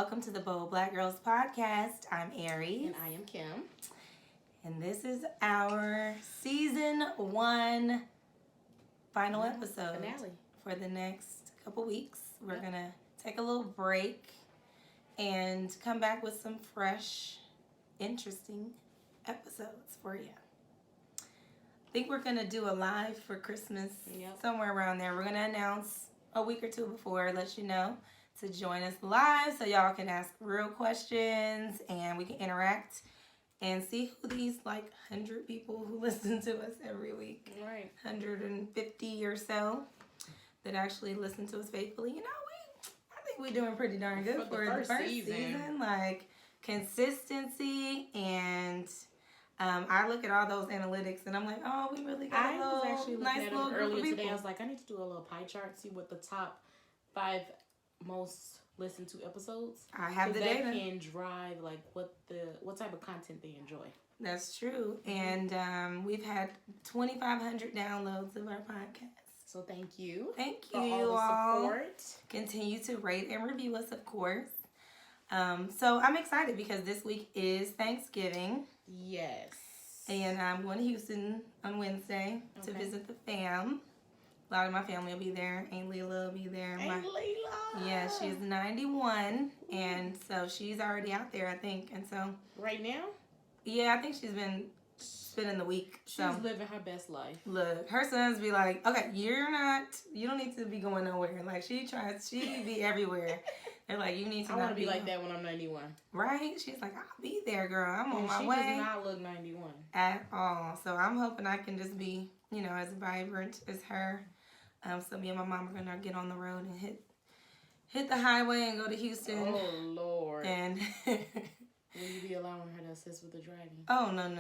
welcome to the Bold Black Girls Podcast. I'm Aries. And I am Kim. And this is our season 1 final episode. Finale. For the next couple weeks. We're going to take a little break and come back with some fresh, interesting episodes for you. I think we're going to do a live for Christmas somewhere around there. We're going to announce a week or two before, let you know to join us live so y'all can ask real questions and we can interact and see who these 100 people who listen to us every week, 150 or so that actually listen to us faithfully. I think we're doing pretty darn good for the first season. Consistency, and I look at all those analytics and I'm like, oh, we really got a little actually nice at little earlier group of today. people. I was like, I need to do a little pie chart, see what the top 5 most listened to episodes. I have the data. That can drive what type of content they enjoy. That's true. And we've had 2,500 downloads of our podcast. So thank you. Thank you for all the support. Continue to rate and review us, of course. So I'm excited because this week is Thanksgiving. Yes. And I'm going to Houston on Wednesday to visit the fam. A lot of my family will be there. Aunt Leela will be there. Aunt Leela. Yeah, she's 91, and so she's already out there, I think. And so right now? Yeah, I think she's been spending the week. She's living her best life. Look, her sons be like, okay, you don't need to be going nowhere. She be everywhere. They're like, you need to I want to be like that when I'm 91. Right? She's like, I'll be there, girl. I'm on my way. She does not look 91. At all. So I'm hoping I can just be, as vibrant as her. So me and my mom are going to get on the road and hit the highway and go to Houston. Oh, Lord. And will you be allowing her to assist with the driving? Oh, no.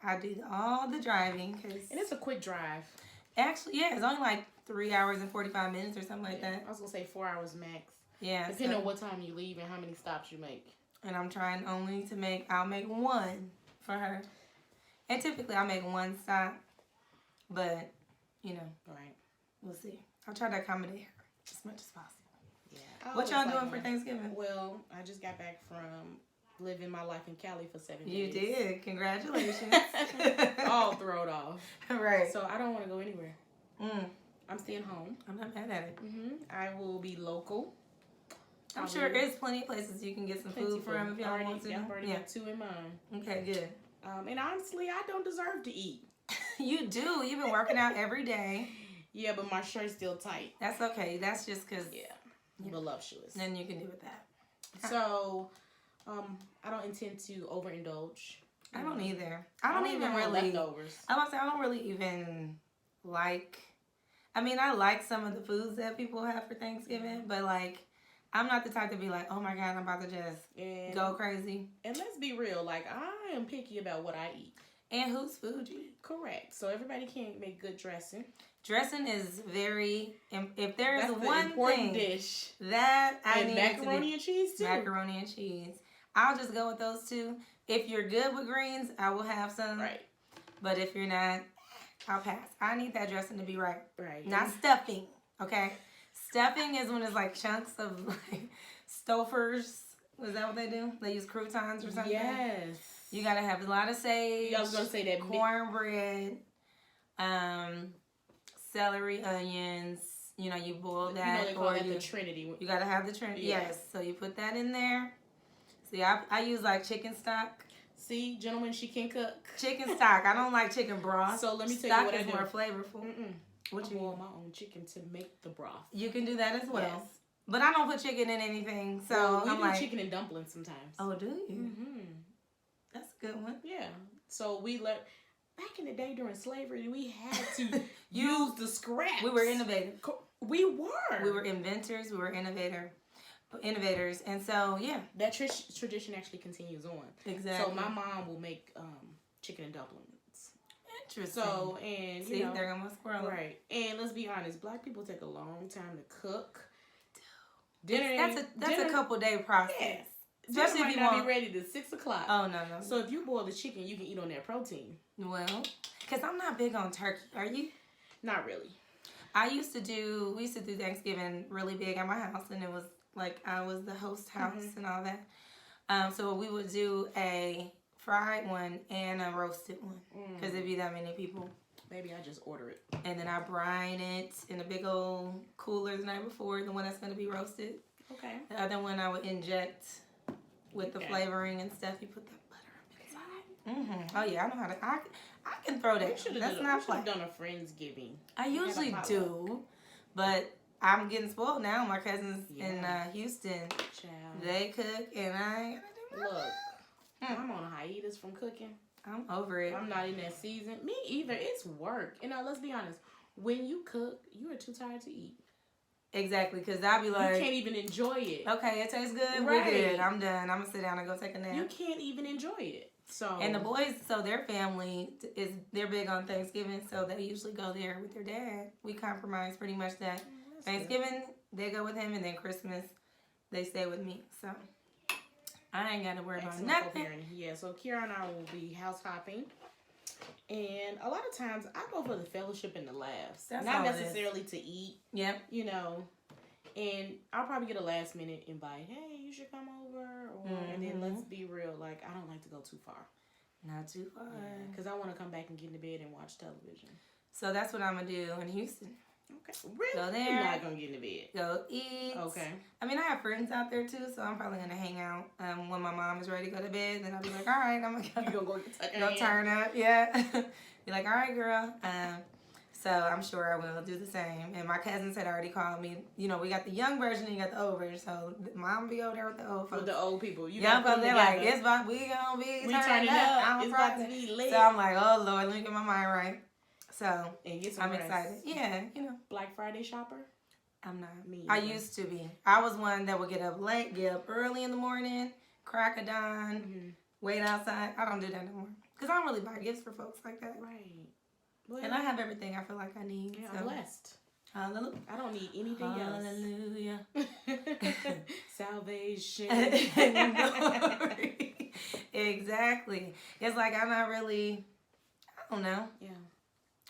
I do all the driving. And it's a quick drive. Actually, yeah, it's only 3 hours and 45 minutes or something like that. I was going to say 4 hours max. Yeah. Depending on what time you leave and how many stops you make. And I'm trying only to I'll make one for her. And typically I'll make one stop. But, Right. We'll see. I'll try to accommodate her as much as possible. Yeah. What y'all doing for Thanksgiving? Well, I just got back from living my life in Cali for 7 days. You did. Congratulations. All thrown off. Right. So I don't want to go anywhere. I'm staying home. I'm not mad at it. I will be local. I'm sure there's plenty of places you can get some food from if y'all want to. I've already got 2 in mind. Okay, good. And honestly, I don't deserve to eat. You do. You've been working out every day. Yeah, but my shirt's still tight. That's okay. That's just because... Yeah. Voluptuous. Then you can do with that. So, I don't intend to overindulge. I don't either. I don't even really... leftovers. I was say I don't really even like... I mean, I like some of the foods that people have for Thanksgiving, but I'm not the type to be like, oh my God, I'm about to just go crazy. And let's be real, I am picky about what I eat. And whose food you eat. Correct. So everybody can't make good dressing. Dressing is very, if there is That's one important thing dish that I need macaroni and cheese too. Macaroni and cheese. I'll just go with those two. If you're good with greens, I will have some. Right. But if you're not, I'll pass. I need that dressing to be right. Right. Not stuffing, okay? Stuffing is when it's chunks of Stouffer's. Was that what they do? They use croutons or something? Yes. You gotta have a lot of sage. Yeah, I was gonna say that. Cornbread, celery, onions. You boil that. They call that the Trinity. You gotta have the Trinity. Yeah. Yes. So you put that in there. See, I use chicken stock. See, gentlemen, she can cook. Chicken stock. I don't like chicken broth. So let me tell stock you what I do. Stock is more flavorful. What you boil my own chicken to make the broth. You can do that as well. Yes. But I don't put chicken in anything. So we do chicken and dumplings sometimes. Oh, do you? That's a good one. Yeah. So back in the day during slavery, we had to use the scraps. We were innovative. We were. We were inventors. We were innovators. And so, yeah. That tradition actually continues on. Exactly. So my mom will make chicken and dumplings. Interesting. So, and see, they're almost squirrel. Right. And let's be honest, Black people take a long time to cook. That's a couple day process. Yeah. Especially if you might not be ready to 6 o'clock. Oh, no. So if you boil the chicken, you can eat on that protein. Well, because I'm not big on turkey. Are you? Not really. We used to do Thanksgiving really big at my house, and it was like I was the host house and all that. So we would do a fried one and a roasted one because it'd be that many people. Maybe I just order it. And then I brine it in a big old cooler the night before, the one that's going to be roasted. Okay. The other one I would inject with the flavoring and stuff. You put that butter up inside. Oh yeah, I know how to. I can throw that. That's not we should have done a Friendsgiving. I usually do, but I'm getting spoiled now. My cousins in Houston, they cook, and I gotta do my Look, I'm on a hiatus from cooking. I'm over it. I'm not in that season. Me either. It's work. You know, let's be honest. When you cook, you are too tired to eat. Exactly, because I'll be like... You can't even enjoy it. Okay, it tastes good. Right. We're good. I'm done. I'm going to sit down and go take a nap. You can't even enjoy it. So... And the boys, so their family, they're big on Thanksgiving, so they usually go there with their dad. We compromise pretty much that. Thanksgiving, they go with him, and then Christmas, they stay with me. So... I ain't got to worry about nothing. Yeah, so Kiara and I will be house hopping. And a lot of times, I go for the fellowship and the laughs. That's not necessarily to eat. Yep. You know. And I'll probably get a last minute invite. Hey, you should come over. Or, And then let's be real. Like, I don't like to go too far. Not too far. Because I want to come back and get into bed and watch television. So that's what I'm going to do in Houston. Okay. Really? Go there. You're not going to get into bed. Go eat. Okay. I mean, I have friends out there too, so I'm probably going to hang out. When my mom is ready to go to bed, then I'll be like, all right, I'm going to You gonna go turn up. Yeah. Be like, all right, girl. So I'm sure I will do the same. And my cousins had already called me. You know, we got the young version and you got the old version. So mom be over there with the old folks. With the old people. Young folks, they're like, we going to be turning up. It's about to be lit. So I'm like, oh, Lord, let me get my mind right. So and get some I'm excited. Yeah, you know. Black Friday shopper? I'm not. Me I used to be. I was one that would get up late, get up early in the morning, crack a dawn, wait outside. I don't do that no more. Because I don't really buy gifts for folks like that. Right. Well, and I have everything I feel like I need. Yeah, so. I'm blessed. Hallelujah. I don't need anything Hallelujah. else. Salvation. Exactly. It's like I'm not really, I don't know. Yeah.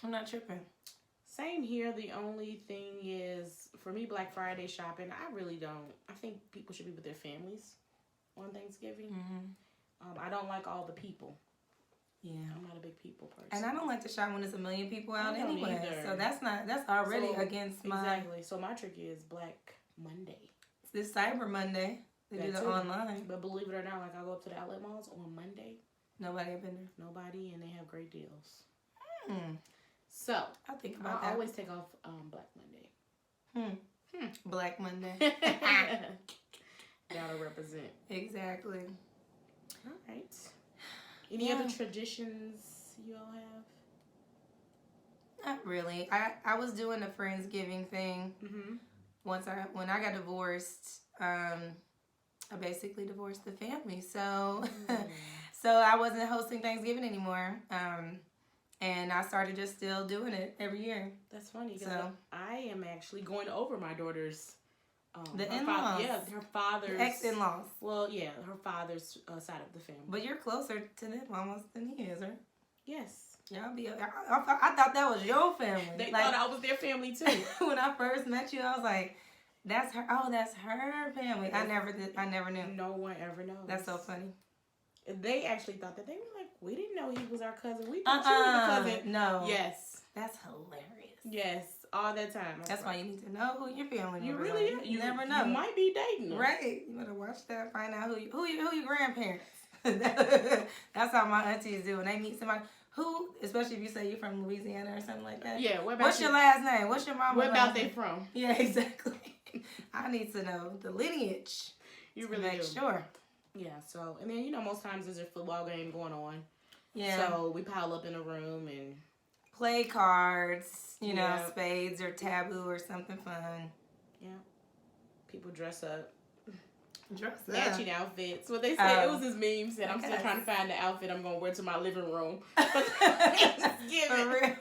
I'm not tripping. Same here. The only thing is, for me, Black Friday shopping, I really don't. I think people should be with their families on Thanksgiving. I don't like all the people. Yeah. I'm not a big people person. And I don't like to shop when there's a million people out anyway. Either. So that's already against my... Exactly. So my trick is Black Monday. This Cyber Monday. They do the online. But believe it or not, like I go up to the outlet malls on Monday. Nobody have been there. Nobody, and they have great deals. So I'll think about that. I always take off Black Monday. Black Monday. Gotta represent. Exactly. All right. Any other traditions you all have? Not really. I was doing the Friendsgiving thing. When I got divorced, I basically divorced the family. So so I wasn't hosting Thanksgiving anymore. And I started just still doing it every year. That's funny because I am actually going over my daughter's the in-laws. Her father's the ex-in-laws. Well, yeah, her father's side of the family. But you're closer to them almost than he is, right? Yes. Y'all be. I thought that was your family. They thought I was their family too. When I first met you, I was like, "That's her. Oh, that's her family." I never knew. No one ever knows. That's so funny. They actually thought that. They were like, "We didn't know he was our cousin. We thought you were the cousin." No. Yes. That's hilarious. Yes, all that time. That's why you need to know who your family members You really are. are. You never know. You might be dating them. Right. You better watch that. Find out who your grandparents. That's how my aunties do when they meet somebody. Who, especially if you say you're from Louisiana or something like that. Yeah. What's your last name? What's your mama's Where last about name? they from? Yeah, exactly. I need to know the lineage. You really make sure. Yeah. So, and then most times there's a football game going on. Yeah. So we pile up in a room and play cards. Spades or taboo or something fun. Yeah. People dress up. Matching outfits. What they say, it was this meme said, I'm still trying to find the outfit I'm going to wear to my living room. For real.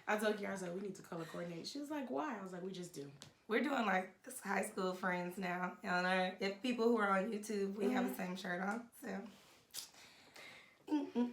I told Kiara, I was like, we need to color coordinate. She was like, why? I was like, we just do. We're doing like high school friends now. If people who are on YouTube, we have the same shirt on. So,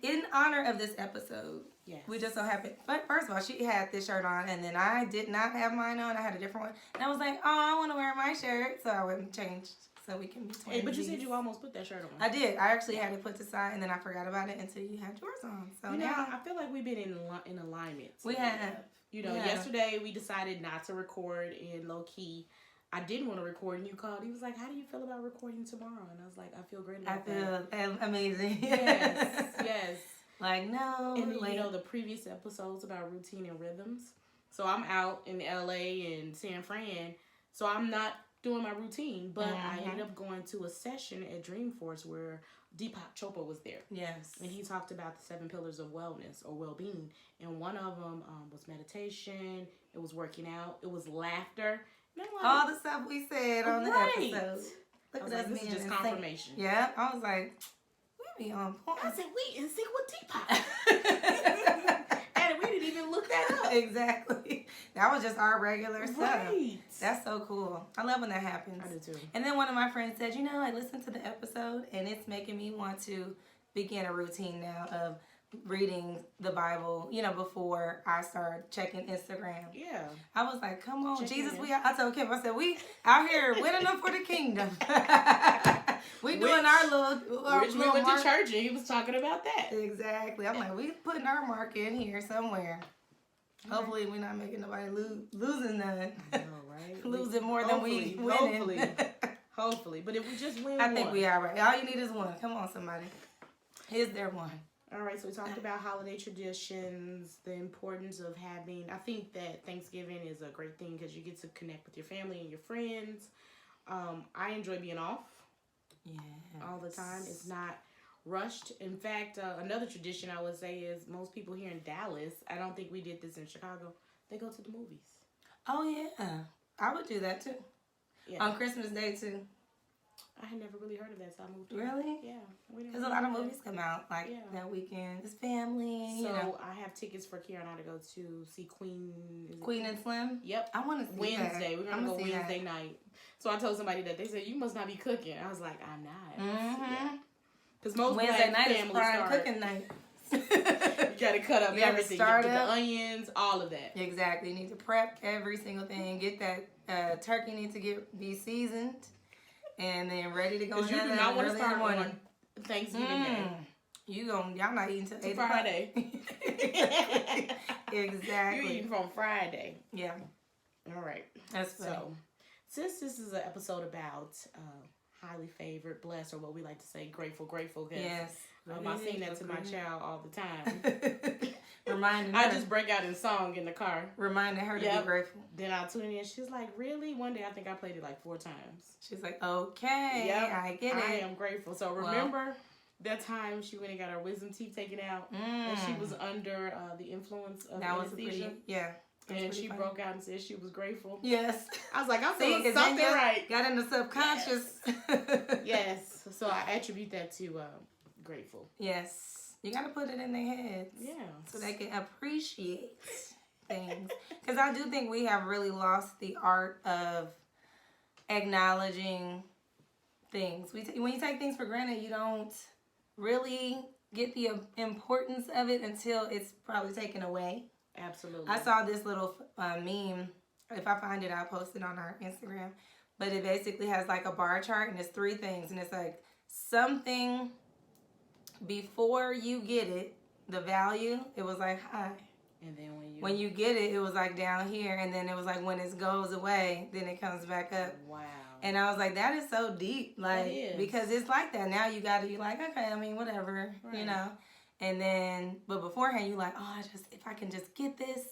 in honor of this episode, Yes. we just so happened. But first of all, she had this shirt on, and then I did not have mine on. I had a different one, and I was like, "Oh, I want to wear my shirt," so I went and changed so we can be twins. Hey, but you said you almost put that shirt on. I did. I actually had it put aside, and then I forgot about it until you had yours on. So now I feel like we've been in alignment. we have. Yesterday we decided not to record in low key. I didn't want to record, and you called. He was like, "How do you feel about recording tomorrow?" And I was like, "I feel great about that." I feel amazing. Yes. Like, no. And then, the previous episodes about routine and rhythms. So I'm out in LA and San Fran, so I'm not doing my routine. But I ended up going to a session at Dreamforce where Deepak Chopra was there. Yes. And he talked about the 7 pillars of wellness or well-being. And one of them was meditation. It was working out. It was laughter. All the stuff we said on the episode. Look at us this being is just in confirmation. sync. Yeah, I was like, we be on point. I said, we in sync with Deepak. And we didn't even look that up. Exactly. That was just our regular stuff. Right. That's so cool. I love when that happens. I do too. And then one of my friends said, I listened to the episode and it's making me want to begin a routine now of reading the Bible, before I start checking Instagram. Yeah. I was like, come on, Check Jesus. in. I told Kim, I said, we out here winning them for the kingdom. We doing our little Rich we went to church and he was talking about that. Exactly. I'm like, we putting our mark in here somewhere. Hopefully we're not making nobody losing none. I know, right? Losing more than we winning. Hopefully. But if we just win I think we are right. All you need is one. Come on, somebody. Is there one? All right, so we talked about holiday traditions, the importance of having. I think that Thanksgiving is a great thing because you get to connect with your family and your friends. I enjoy being off all the time. It's not rushed. In fact, another tradition I would say is most people here in Dallas, I don't think we did this in Chicago, they go to the movies. Oh, yeah. I would do that, too. Yeah. On Christmas Day, too. I had never really heard of that, so I moved here. Really? Yeah. Because a lot of movies come out that weekend. It's family. So I have tickets for Kira and I to go to see Queen and Slim? Yep. I want to see Wednesday. that. We're going to go Wednesday night. So I told somebody that. They said, you must not be cooking. I was like, I'm not. Mm-hmm. Because most Wednesday night is prime start, cooking night. You got to cut up everything. You have to get the onions, all of that. Exactly. You need to prep every single thing. Get that turkey needs to be seasoned. And then ready to go. Because you do not want to start on Thanksgiving Day. Y'all not eating till 8 Friday. Exactly. You're eating from Friday. Yeah. All right. That's funny. So, since this is an episode about highly favored, blessed, or what we like to say, grateful. Yes. I sing that to my child all the time. Reminding her. I just break out in song in the car. Reminding her to be grateful. Then I'll tune in. She's like, really? One day I think I played it like 4 times. She's like, okay, I get it. I am grateful. So remember that time she went and got her wisdom teeth taken out and she was under the influence of anesthesia. And she broke out and said she was grateful. Yes. I was like, I'm feeling something right. Got in the subconscious. Yes. So I attribute that to grateful. Yes. You got to put it in their heads. Yeah. So they can appreciate things. Because I do think we have really lost the art of acknowledging things. When you take things for granted, you don't really get the importance of it until it's probably taken away. Absolutely. I saw this little meme. If I find it, I'll post it on our Instagram. But it basically has like a bar chart and it's 3 things. And it's like something before you get it, the value, it was like high. And then when you get it, it was like down here. And then it was like when it goes away, then it comes back up. Wow. And I was like, that is so deep. Like, because it's like that. Now you got to be like, okay, whatever, And then, but beforehand, you like, if I can just get this,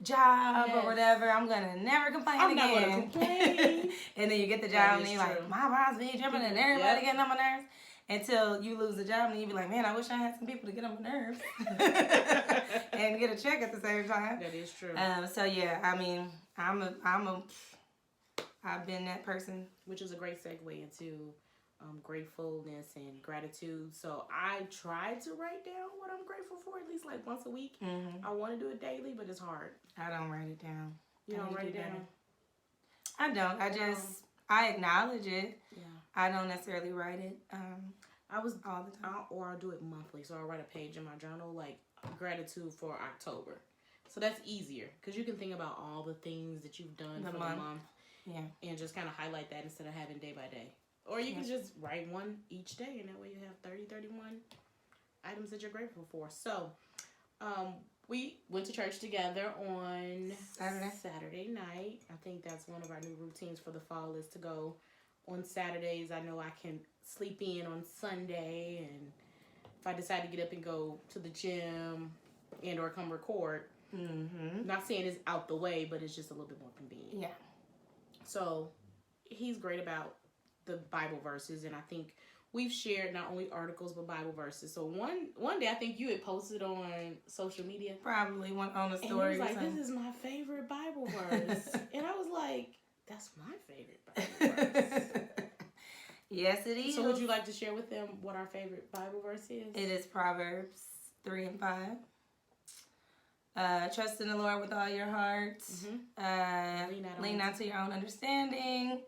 job or whatever, I'm going to never complain again. I'm not going to complain. And then you get the job and you're like, my boss be jumping and everybody getting on my nerves. Until you lose the job and you be like, man, I wish I had some people to get on my nerves. And get a check at the same time. That is true. So yeah, I've been that person. Which is a great segue into gratefulness and gratitude. So I try to write down what I'm grateful for at least like once a week. Mm-hmm. I want to do it daily, but it's hard. I don't write it down. You don't write it down? I don't. I acknowledge it. Yeah. I don't necessarily write it. all the time. I'll do it monthly. So I'll write a page in my journal, like gratitude for October. So that's easier because you can think about all the things that you've done for the month. Yeah. And just kind of highlight that instead of having day by day. Or you can just write one each day, and that way you have 30, 31 items that you're grateful for. So, we went to church together on Saturday night. I think that's one of our new routines for the fall is to go on Saturdays. I know I can sleep in on Sunday, and if I decide to get up and go to the gym and or come record, not saying it's out the way, but it's just a little bit more convenient. Yeah. So he's great about the Bible verses, and I think we've shared not only articles but Bible verses. So one day I think you had posted on social media, probably one on a story. And he was like, "This is my favorite Bible verse," and I was like, "That's my favorite Bible verse." Yes, it is. So would you like to share with them what our favorite Bible verse is? It is Proverbs 3 and 5. Trust in the Lord with all your heart. Lean not to your own understanding.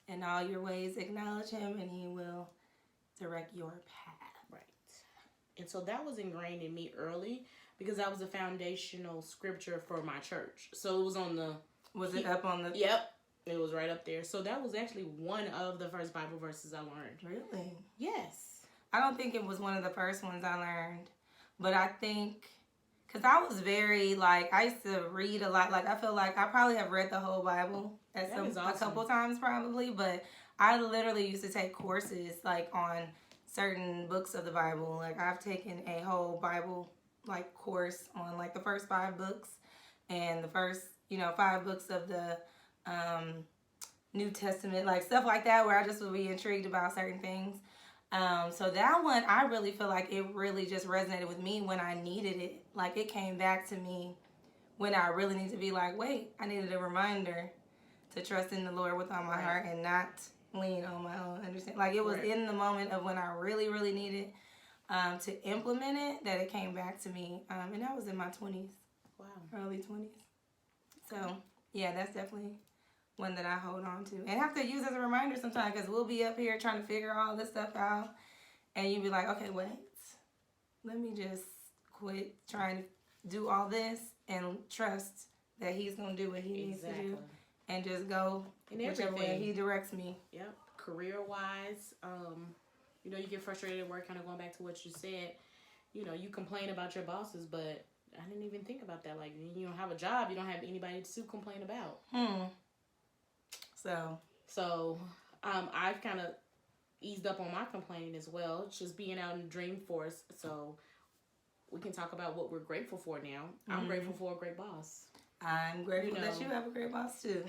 In all your ways acknowledge him, and he will direct your path. Right. And so that was ingrained in me early because that was a foundational scripture for my church. So it was on the... Was it up on the... Yep. It was right up there. So that was actually one of the first Bible verses I learned. Really? Yes. I don't think it was one of the first ones I learned. But I think... Because I was very, like, I used to read a lot. Like, I feel like I probably have read the whole Bible a couple times probably. But I literally used to take courses, like, on certain books of the Bible. Like, I've taken a whole Bible, like, course on, like, the first 5 books. And the first, 5 books of the New Testament. Like, stuff like that where I just would be intrigued about certain things. So that one, I really feel like it really just resonated with me when I needed it. Like, it came back to me when I really need to be like, wait, I needed a reminder to trust in the Lord with all my heart and not lean on my own understanding. Like, it was in the moment of when I really, really needed to implement it that it came back to me. And that was in my 20s. Wow. Early 20s. So, yeah, that's definitely one that I hold on to and have to use as a reminder sometimes because we'll be up here trying to figure all this stuff out and you'll be like, okay, wait, let me just quit trying to do all this and trust that he's going to do what he needs to do and just go in whichever way he directs me. Yep. Career-wise, you get frustrated at work, kind of going back to what you said, you complain about your bosses, but I didn't even think about that. Like, you don't have a job, you don't have anybody to complain about. So I've kind of eased up on my complaining as well. It's just being out in the dream force. So we can talk about what we're grateful for now. I'm grateful for a great boss. I'm grateful that you have a great boss too.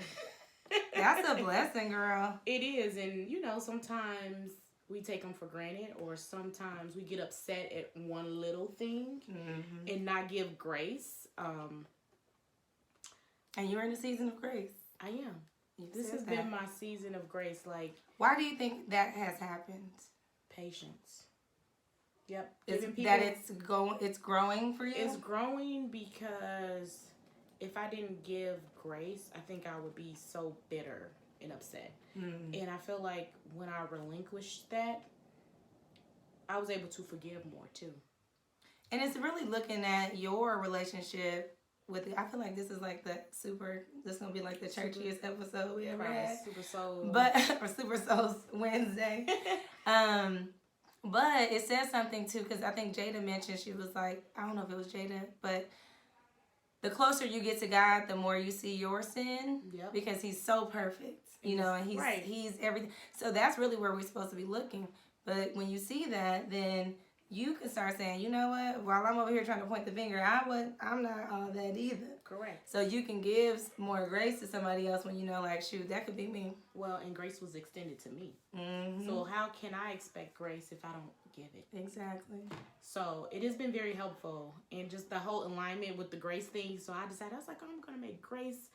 That's a blessing, girl. It is. And, sometimes we take them for granted or sometimes we get upset at one little thing and not give grace. And you're in a season of grace. I am. This has been my season of grace. Like, why do you think that has happened? Patience. Yep. It's growing for you? It's growing because if I didn't give grace, I think I would be so bitter and upset. And I feel like when I relinquished that, I was able to forgive more too. And it's really looking at your relationship I feel like this is like this is going to be like the churchiest episode we ever had. Super Soul. Or Super Souls Wednesday. But it says something too, because I think Jada mentioned, she was like, I don't know if it was Jada, but the closer you get to God, the more you see your sin. Yep. Because he's so perfect, and he's everything. So that's really where we're supposed to be looking. But when you see that, then you can start saying, you know what, while I'm over here trying to point the finger, I'm not all that either. Correct. So you can give more grace to somebody else when like, shoot, that could be me. Well, and grace was extended to me. So how can I expect grace if I don't give it? Exactly. So it has been very helpful. And just the whole alignment with the grace thing. So I decided, I was like, I'm going to make grace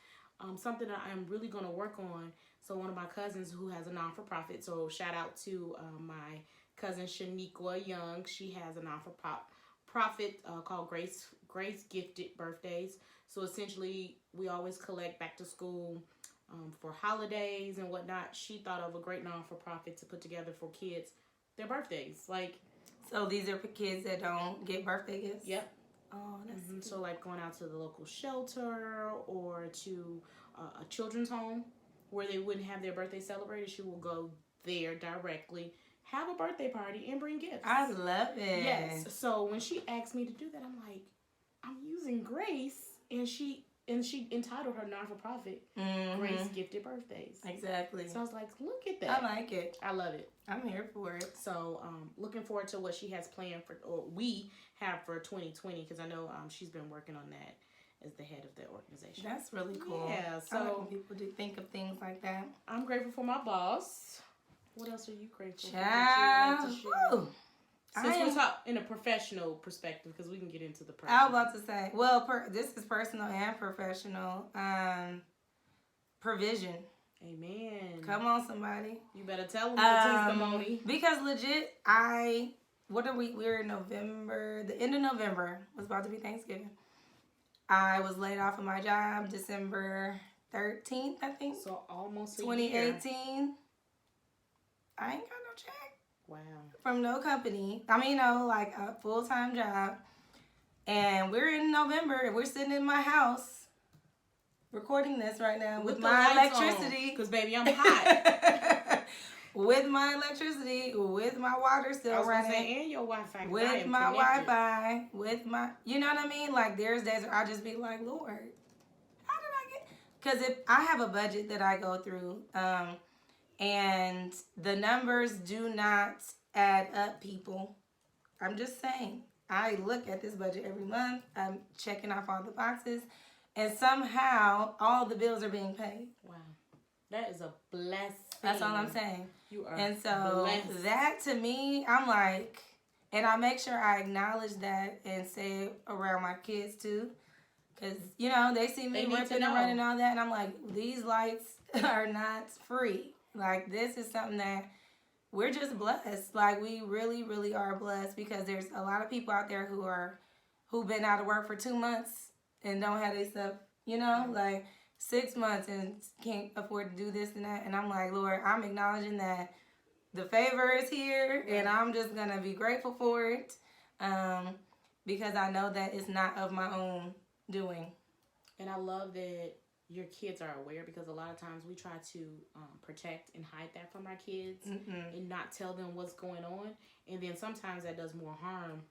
something that I'm really going to work on. So one of my cousins who has a non-for-profit, so shout out to my cousin Shaniqua Young. She has a non-for-profit called Grace Gifted Birthdays. So essentially, we always collect back to school for holidays and whatnot. She thought of a great non-for-profit to put together for kids their birthdays. Like, so these are for kids that don't get birthday gifts? Yep. Oh, that's So like going out to the local shelter or to a children's home where they wouldn't have their birthday celebrated. She will go there directly, have a birthday party, and bring gifts. I love it. Yes. So when she asked me to do that, I'm like, I'm using Grace, and she entitled her non-for-profit Grace Gifted Birthdays. Exactly. So I was like, look at that. I like it. I love it. I'm here for it. So looking forward to what she has planned for, or we have for 2020, because I know she's been working on that as the head of the organization. That's really cool. Yeah. So I like when people do think of things like that. I'm grateful for my boss. What else are you grateful for? Child. Since we're talking in a professional perspective, because we can get into the personal. I was about to say, well, this is personal and professional. Provision. Amen. Come on, somebody. You better tell them the testimony. Because legit, we're in November. The end of November was about to be Thanksgiving. I was laid off of my job December 13th, I think. So almost a 2018. year. I ain't got no check. Wow. From no company. I mean, like a full-time job. And we're in November and we're sitting in my house recording this right now with my electricity. Because, baby, I'm hot. With my electricity, with my water still running. And your Wi-Fi. With my Wi-Fi, with my, you know what I mean? Like, there's days where I just be like, Lord, how did I get? Because if I have a budget that I go through, and the numbers do not add up, people. I'm just saying. I look at this budget every month. I'm checking off all the boxes. And somehow, all the bills are being paid. Wow. That is a blessing. That's all I'm saying. You are And so, blessed. that to me, I'm like, and I make sure I acknowledge that and say it around my kids too. Because, you know, they see me ripping and running and all that. And I'm like, these lights are not free. Like, this is something that we're just blessed. Like, we really, really are blessed because there's a lot of people out there who've been out of work for 2 months and don't have their stuff, you know, like 6 months and can't afford to do this and that. And I'm like, Lord, I'm acknowledging that the favor is here and I'm just going to be grateful for it because I know that it's not of my own doing. And I love that your kids are aware, because a lot of times we try to protect and hide that from our kids and not tell them what's going on, and then sometimes that does more harm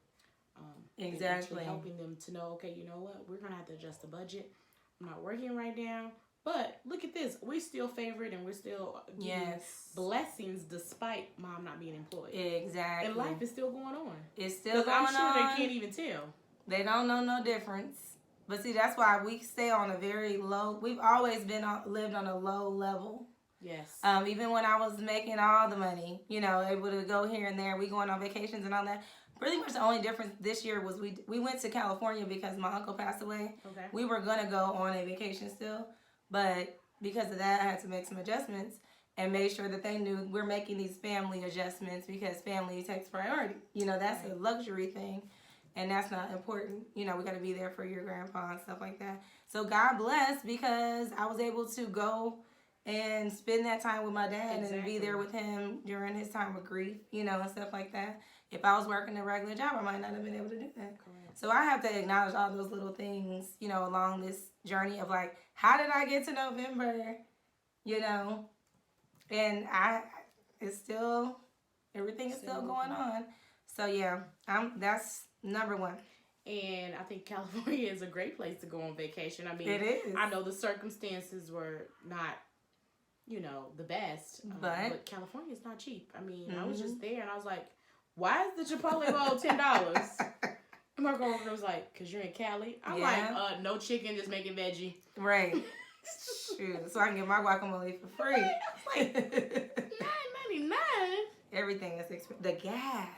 than actually helping them to know, okay, you know what, we're gonna have to adjust the budget. I'm not working right now, but look at this, we're still favored and we're still getting blessings despite mom not being employed. Exactly. And life is still going on. It's still going on. I'm sure they can't even tell. They don't know no difference. But see, that's why we stay on a very low. We've always lived on a low level. Yes. Even when I was making all the money, you know, able to go here and there. We going on vacations and all that. Pretty much the only difference this year was we went to California because my uncle passed away. Okay. We were gonna go on a vacation still, but because of that, I had to make some adjustments and make sure that they knew we're making these family adjustments because family takes priority. You know, that's a luxury thing. And that's not important. You know, we got to be there for your grandpa and stuff like that. So God bless, because I was able to go and spend that time with my dad and be there with him during his time of grief, you know, and stuff like that. If I was working a regular job, I might not have been able to do that. Correct. So I have to acknowledge all those little things, you know, along this journey of like, how did I get to November? You know, and everything is still going on. So yeah, that's number one. And I think California is a great place to go on vacation. I mean, it is. I know the circumstances were not, you know, the best. But California is not cheap. I mean, I was just there and I was like, why is the Chipotle bowl $10? And my girlfriend was like, because you're in Cali. I'm like, no chicken, just make it veggie. Right. Shoot. So I can get my guacamole for free. I was like, $9.99. Everything is expensive. The gas.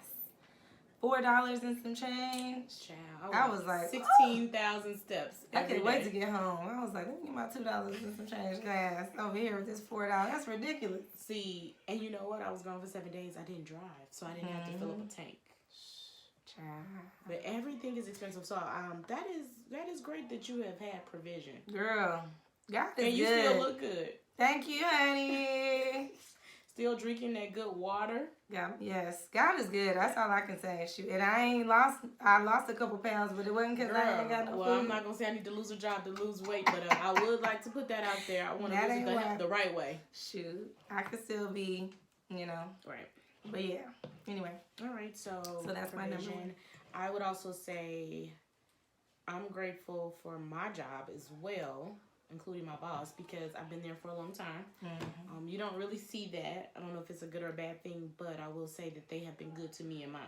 $4 and some change. Child, I was like 16,000 steps. I couldn't wait to get home. I was like, let me get my $2 and some change gas over here with this $4. That's ridiculous. See, and you know what? I was gone for 7 days. I didn't drive, so I didn't have to fill up a tank. Child. But everything is expensive. So that is great that you have had provision. Girl, God is good. And you still look good. Thank you, honey. Still drinking that good water. God, yes, God is good. That's all I can say. Shoot, and I lost a couple pounds, but it wasn't because I ain't got no well, food. I'm not gonna say I need to lose a job to lose weight, but I would like to put that out there. I want to lose it the right way. Shoot, I could still be, Right. But yeah. Anyway. All right. So that's my number one. I would also say I'm grateful for my job as well, including my boss, because I've been there for a long time. Mm-hmm. You don't really see that. I don't know if it's a good or a bad thing, but I will say that they have been good to me and mine.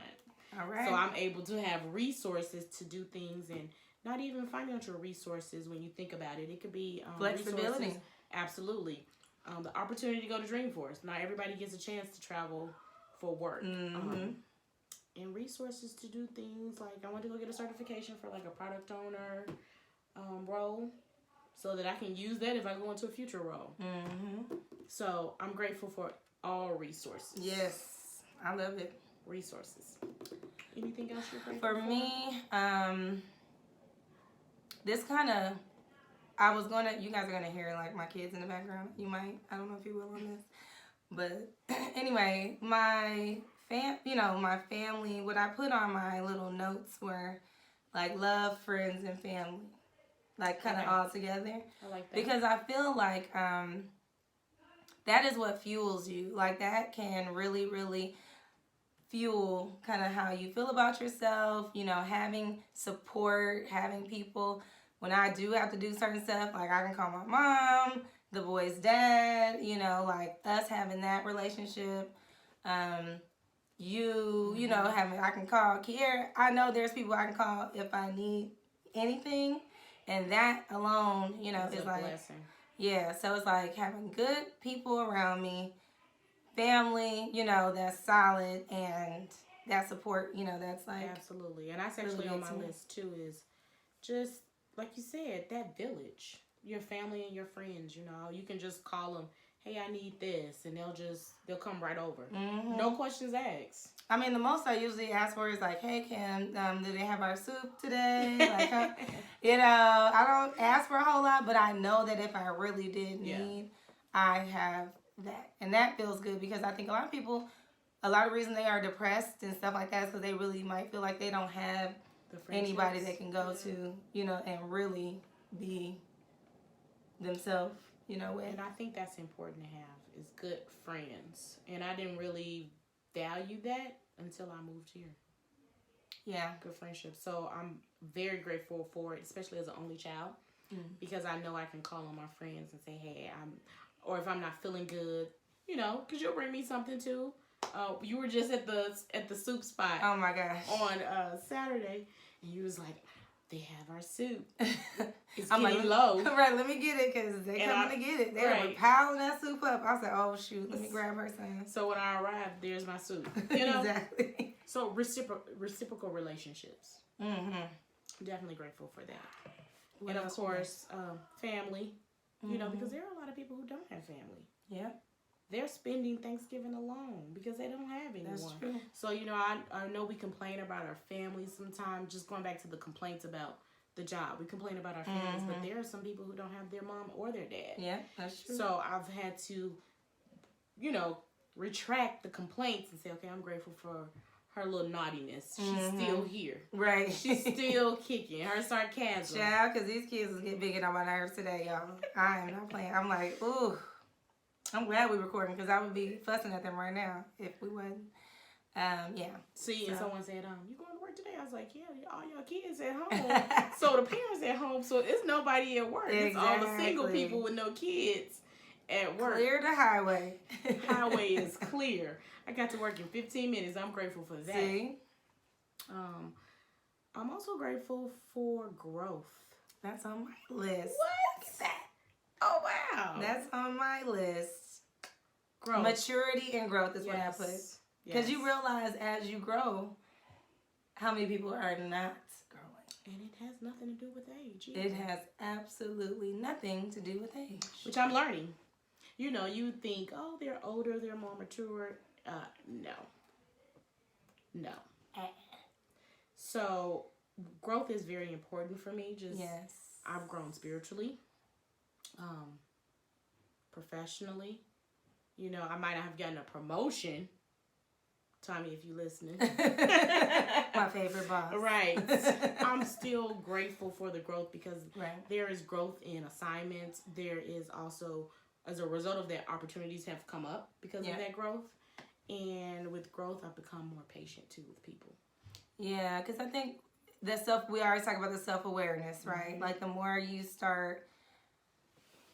All right. So I'm able to have resources to do things, and not even financial resources when you think about it. It could be flexibility. Resources. Absolutely. The opportunity to go to Dreamforce. Not everybody gets a chance to travel for work. Mm-hmm. And resources to do things like I want to go get a certification for like a product owner role, so that I can use that if I go into a future role. Mm-hmm. So I'm grateful for all resources. Yes, I love it. Resources. Anything else you're grateful for? For me, this kind of, you guys are gonna hear like my kids in the background. You might, I don't know if you will on this, but anyway, my family, what I put on my little notes were like love, friends, and family. Like kind of all together. I like that. Because I feel like that is what fuels you. Like that can really, really fuel kind of how you feel about yourself. Having support, having people. When I do have to do certain stuff, like I can call my mom, the boy's dad, like us having that relationship. I can call Kiera. I know there's people I can call if I need anything. And that alone, is like, blessing. Yeah, so it's like having good people around me, family, that's solid, and that support, that's like. Absolutely. And that's actually on my list too, is just, like you said, that village, your family and your friends, you can just call them, hey, I need this, and they'll come right over. Mm-hmm. No questions asked. I mean, the most I usually ask for is like, hey, Kim, do they have our soup today? Like, I don't ask for a whole lot, but I know that if I really did need, I have that. And that feels good because I think a lot of people, a lot of reason they are depressed and stuff like that is because they really might feel like they don't have anybody they can go to, and really be themselves, with. And I think that's important to have, is good friends. And I didn't really value that until I moved here. Yeah. Good friendship. So I'm very grateful for it, especially as an only child, because I know I can call on my friends and say, hey, or if I'm not feeling good, because you'll bring me something too. You were just at the soup spot. Oh my gosh. On Saturday, and you was like, they have our soup. It's I'm getting like, low. Right, let me get it because they coming to get it. They were piling that soup up. I said, oh shoot, let me grab her some. So when I arrived, there's my soup. Exactly. So reciprocal relationships. Mm-hmm. Definitely grateful for that. What and of else course, family. Because there are a lot of people who don't have family. Yeah. They're spending Thanksgiving alone because they don't have anyone. That's true. So, I know we complain about our families sometimes, just going back to the complaints about the job. We complain about our families, but there are some people who don't have their mom or their dad. Yeah, that's true. So I've had to, retract the complaints and say, okay, I'm grateful for her little naughtiness. She's still here. Right. She's still kicking. Her sarcasm. Child, because these kids is getting big on my nerves today, y'all. I am not playing. I'm like, ooh. I'm glad we're recording because I would be fussing at them right now if we wasn't. Yeah. See, and someone said, you going to work today? I was like, yeah, all your kids at home. So the parents at home. So it's nobody at work. Exactly. It's all the single people with no kids at work. Clear the highway. Highway is clear. I got to work in 15 minutes. I'm grateful for that. See? I'm also grateful for growth. That's on my list. What? That? Oh, wow. That's on my list. Growth. Maturity and growth is what I put. Because you realize as you grow, how many people are not growing. And it has nothing to do with age. It has absolutely nothing to do with age. Which I'm learning. You think, oh, they're older, they're more mature. No. So, growth is very important for me. Yes. I've grown spiritually, professionally, You know, I might not have gotten a promotion. Tommy, if you listening. My favorite boss. Right. I'm still grateful for the growth because there is growth in assignments. There is also, as a result of that, opportunities have come up because of that growth. And with growth, I've become more patient too with people. Yeah, because I think we always talk about the self-awareness, right? Mm-hmm. Like the more you start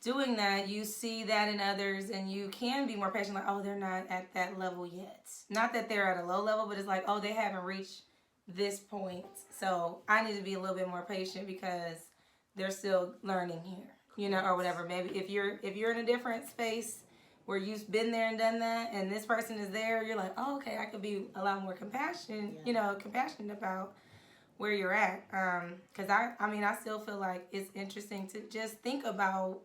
doing that, you see that in others and you can be more patient. Like, oh, they're not at that level yet. Not that they're at a low level, but it's like, oh, they haven't reached this point. So I need to be a little bit more patient because they're still learning here, you know, or whatever. Maybe if you're in a different space where you've been there and done that and this person is there, you're like, oh, okay, I could be a lot more compassionate about where you're at. Because I still feel like it's interesting to just think about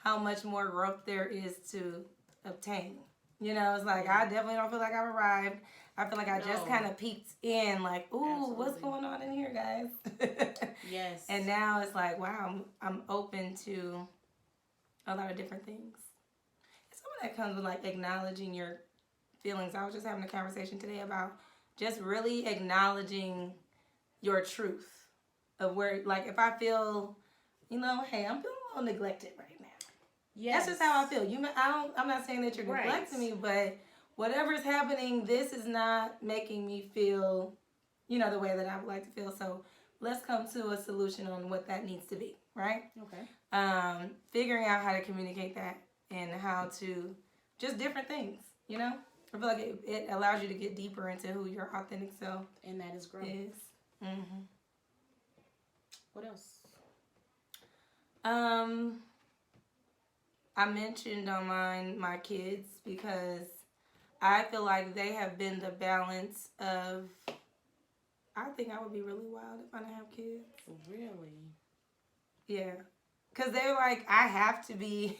how much more growth there is to obtain. You know, it's like, I definitely don't feel like I've arrived. I feel like I just kind of peeked in, like, ooh, what's going on in here, guys? Yes. And now it's like, wow, I'm open to a lot of different things. Some of that comes with, like, acknowledging your feelings. I was just having a conversation today about just really acknowledging your truth of where, like, if I feel, you know, hey, I'm feeling a little neglected right now. Yes. That's just how I feel. I'm not saying that you're neglecting me, but whatever's happening, this is not making me feel, you know, the way that I would like to feel. So let's come to a solution on what that needs to be, right? Okay. Figuring out how to communicate that and how to just different things, you know? I feel like it allows you to get deeper into who your authentic self and that is growth. Mm-hmm. What else? I mentioned on my kids because I feel like they have been the balance of, I think I would be really wild if I didn't have kids. Really? Yeah. Because they're like, I have to be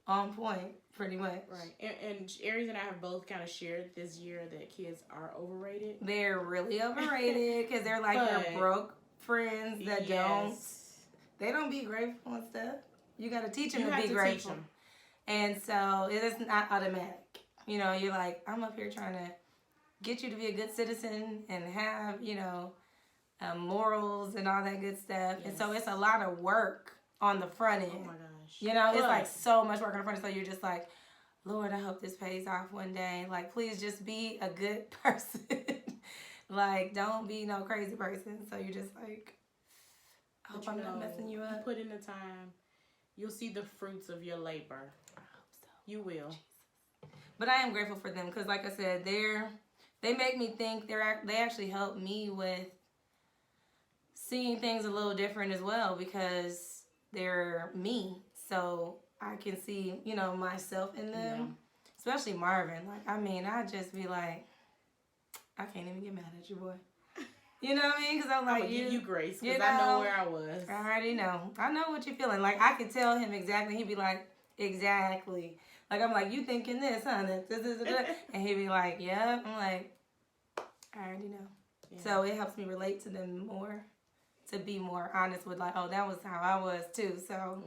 on point, pretty much. Right. And Aries and I have both kind of shared this year that kids are overrated. They're really overrated because they're like your broke friends that they don't be grateful and stuff. You got to teach them to be grateful. And so it is not automatic. You know, you're like, I'm up here trying to get you to be a good citizen and have, you know, morals and all that good stuff. Yes. And so it's a lot of work on the front end. Oh my gosh. You know, it's like so much work on the front end. So you're just like, Lord, I hope this pays off one day. Like, please just be a good person. Like, don't be no crazy person. So you're just like, I hope I'm not messing you up. You put in the time, you'll see the fruits of your labor. I hope so. You will. Jesus. But I am grateful for them because, like I said, they make me think. They actually help me with seeing things a little different as well because they're me. So I can see, you know, myself in them. Yeah. Especially Marvin. Like, I mean, I just be like, I can't even get mad at you, boy. You know what I mean? Because I'm like, give you grace because I know where I was. I already know. I know what you're feeling. Like, I could tell him exactly. He'd be like, exactly. Like, I'm like, you thinking this, huh? This. And he'd be like, yeah. I'm like, I already know. Yeah. So it helps me relate to them more, to be more honest with, like, oh, that was how I was too. So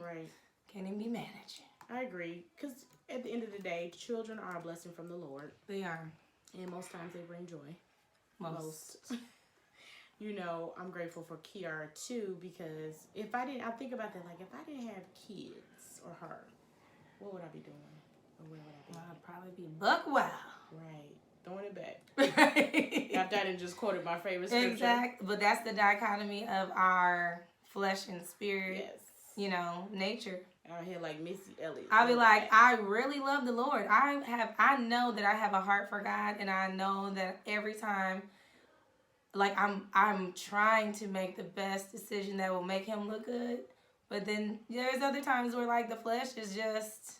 can't even be mad at you. I agree. Because at the end of the day, children are a blessing from the Lord. They are. And most times they bring joy. Most. You know, I'm grateful for Kiara too because I think about that, like if I didn't have kids or her, what would I be doing? Or where would I be? I'd probably be buck wild. Right. Throwing it back. Right. After I didn't just quoted my favorite scripture. Exactly. But that's the dichotomy of our flesh and spirit. Yes. You know, nature. Out here like Missy Elliott. I'll be like, I really love the Lord. I know that I have a heart for God, and I know that every time, like I'm trying to make the best decision that will make him look good. But then there's other times where like the flesh is just,